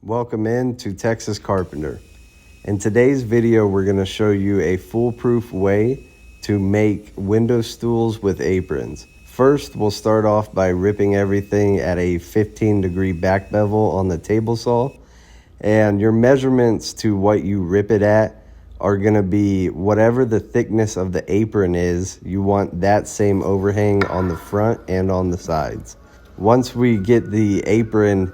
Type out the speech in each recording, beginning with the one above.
Welcome in to Texas Carpenter. In today's video, we're going to show you a foolproof way to make window stools with aprons. First, we'll start off by ripping everything at a 15-degree back bevel on the table saw. And your measurements to what you rip it at are going to be whatever the thickness of the apron is. You want that same overhang on the front and on the sides. Once we get the apron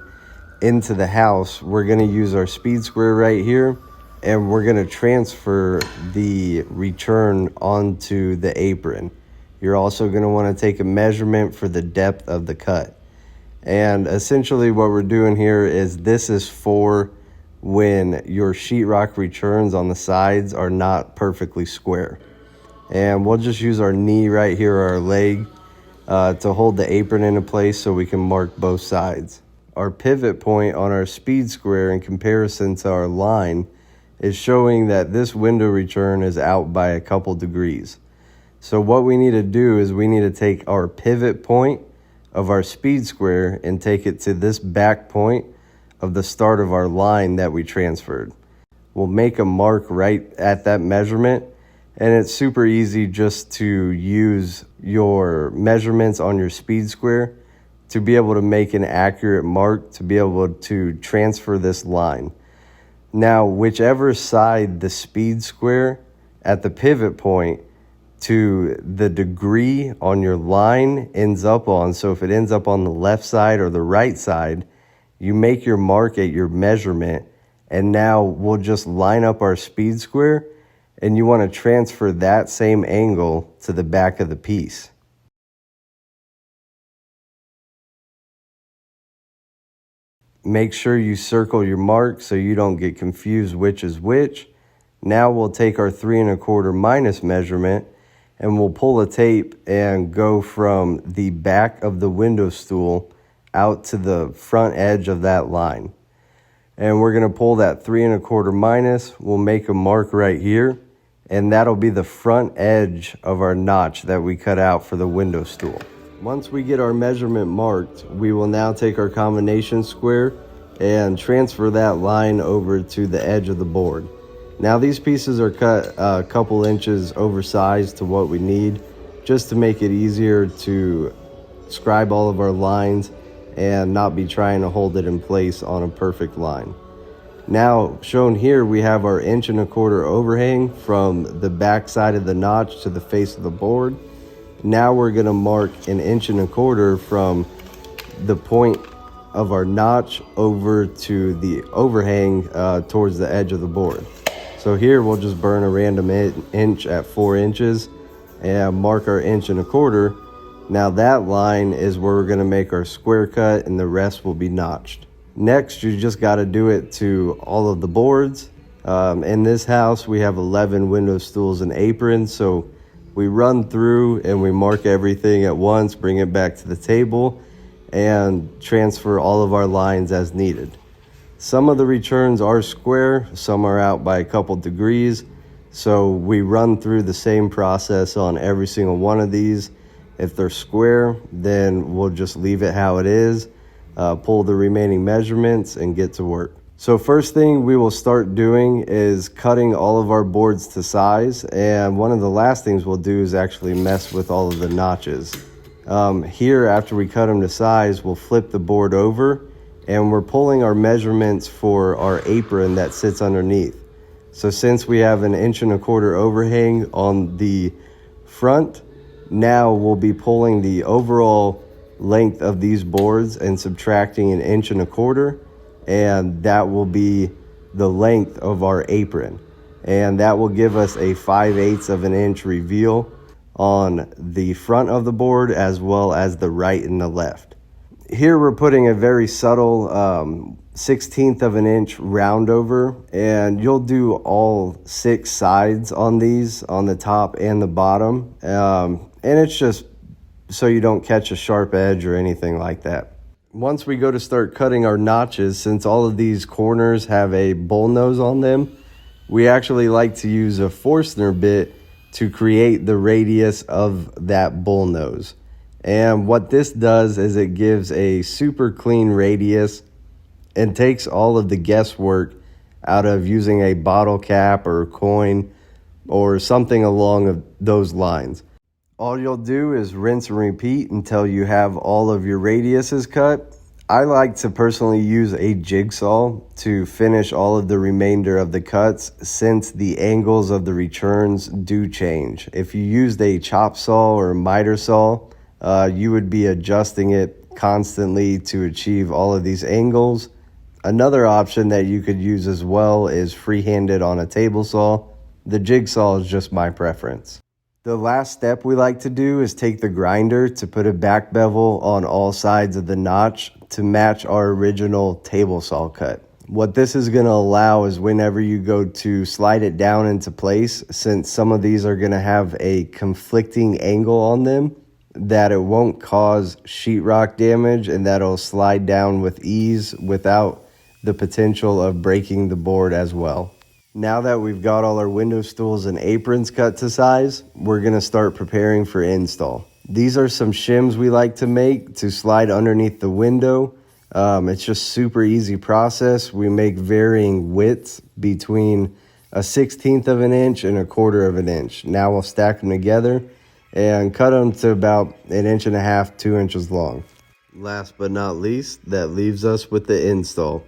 into the house, we're going to use our speed square right here, and we're going to transfer the return onto the apron. You're also going to want to take a measurement for the depth of the cut. And essentially what we're doing here is this is for when your sheetrock returns on the sides are not perfectly square. And we'll just use our knee right here, or our leg, to hold the apron into place so we can mark both sides. Our pivot point on our speed square in comparison to our line is showing that this window return is out by a couple degrees. So what we need to do is we need to take our pivot point of our speed square and take it to this back point of the start of our line that we transferred. We'll make a mark right at that measurement, and it's super easy just to use your measurements on your speed square to be able to make an accurate mark to be able to transfer this line. Now, whichever side the speed square at the pivot point to the degree on your line ends up on, so if it ends up on the left side or the right side, you make your mark at your measurement, and now we'll just line up our speed square, and you want to transfer that same angle to the back of the piece. Make sure you circle your mark so you don't get confused which is which. Now we'll take our 3 1/4 minus measurement, and we'll pull the tape and go from the back of the window stool out to the front edge of that line. And we're going to pull that 3 1/4 minus. We'll make a mark right here, and that'll be the front edge of our notch that we cut out for the window stool. Once we get our measurement marked, we will now take our combination square and transfer that line over to the edge of the board. Now these pieces are cut a couple inches oversized to what we need, just to make it easier to scribe all of our lines and not be trying to hold it in place on a perfect line. Now shown here, we have our 1 1/4 overhang from the back side of the notch to the face of the board. Now we're going to mark an 1 1/4 from the point of our notch over to the overhang towards the edge of the board. So here we'll just burn a random inch at 4 inches and mark our 1 1/4. Now that line is where we're going to make our square cut, and the rest will be notched. Next, you just got to do it to all of the boards. In this house we have 11 window stools and aprons, so we run through and we mark everything at once, bring it back to the table, and transfer all of our lines as needed. Some of the returns are square, some are out by a couple degrees, so we run through the same process on every single one of these. If they're square, then we'll just leave it how it is, pull the remaining measurements, and get to work. So first thing we will start doing is cutting all of our boards to size, and one of the last things we'll do is actually mess with all of the notches. Here, after we cut them to size, we'll flip the board over, and we're pulling our measurements for our apron that sits underneath. So since we have an 1 1/4 overhang on the front, now we'll be pulling the overall length of these boards and subtracting an 1 1/4, and that will be the length of our apron, and that will give us a 5/8 of an inch reveal on the front of the board as well as the right and the left. Here we're putting a very subtle 1/16 of an inch round over, and you'll do all 6 sides on these, on the top and the bottom, and it's just so you don't catch a sharp edge or anything like that. Once we go to start cutting our notches, since all of these corners have a bull nose on them, we actually like to use a Forstner bit to create the radius of that bull nose. And what this does is it gives a super clean radius and takes all of the guesswork out of using a bottle cap or a coin or something along those lines. All you'll do is rinse and repeat until you have all of your radiuses cut. I like to personally use a jigsaw to finish all of the remainder of the cuts, since the angles of the returns do change. If you used a chop saw or a miter saw, you would be adjusting it constantly to achieve all of these angles. Another option that you could use as well is free-handed on a table saw. The jigsaw is just my preference. The last step we like to do is take the grinder to put a back bevel on all sides of the notch to match our original table saw cut. What this is going to allow is whenever you go to slide it down into place, since some of these are going to have a conflicting angle on them, that it won't cause sheetrock damage and that it'll slide down with ease without the potential of breaking the board as well. Now that we've got all our window stools and aprons cut to size, we're going to start preparing for install. These are some shims we like to make to slide underneath the window. It's just super easy process. We make varying widths between a 1/16 of an inch and a 1/4 of an inch. Now we'll stack them together and cut them to about 1.5 inches, 2 inches long. Last but not least, that leaves us with the install.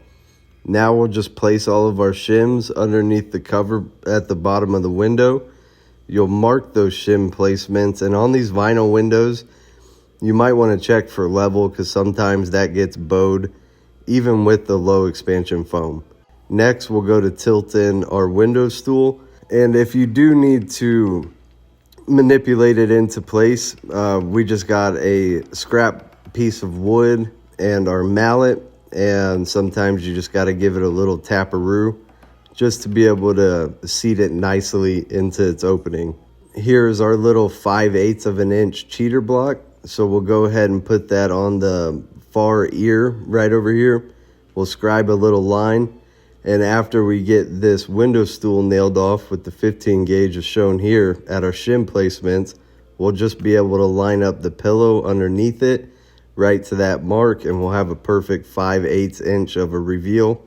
Now we'll just place all of our shims underneath the cover at the bottom of the window. You'll mark those shim placements, and on these vinyl windows, you might want to check for level because sometimes that gets bowed even with the low expansion foam. Next, we'll go to tilt in our window stool, and if you do need to manipulate it into place, we just got a scrap piece of wood and our mallet. And sometimes you just got to give it a little taparoo just to be able to seat it nicely into its opening. Here's our little 5/8 of an inch cheater block. So we'll go ahead and put that on the far ear right over here. We'll scribe a little line. And after we get this window stool nailed off with the 15 gauge as shown here at our shim placements, we'll just be able to line up the pillow underneath it right to that mark, and we'll have a perfect 5/8 inch of a reveal.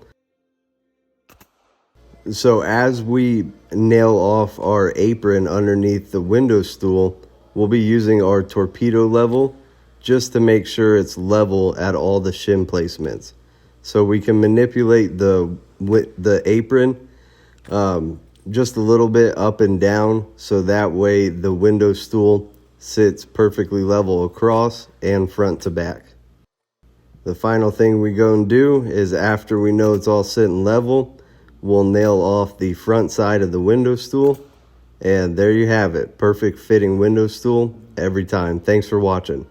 So as we nail off our apron underneath the window stool, we'll be using our torpedo level just to make sure it's level at all the shim placements. So we can manipulate the apron just a little bit up and down, so that way the window stool sits perfectly level across and front to back. The final thing we go and do is, after we know it's all sitting level, we'll nail off the front side of the window stool, and there you have it. Perfect fitting window stool every time. Thanks for watching.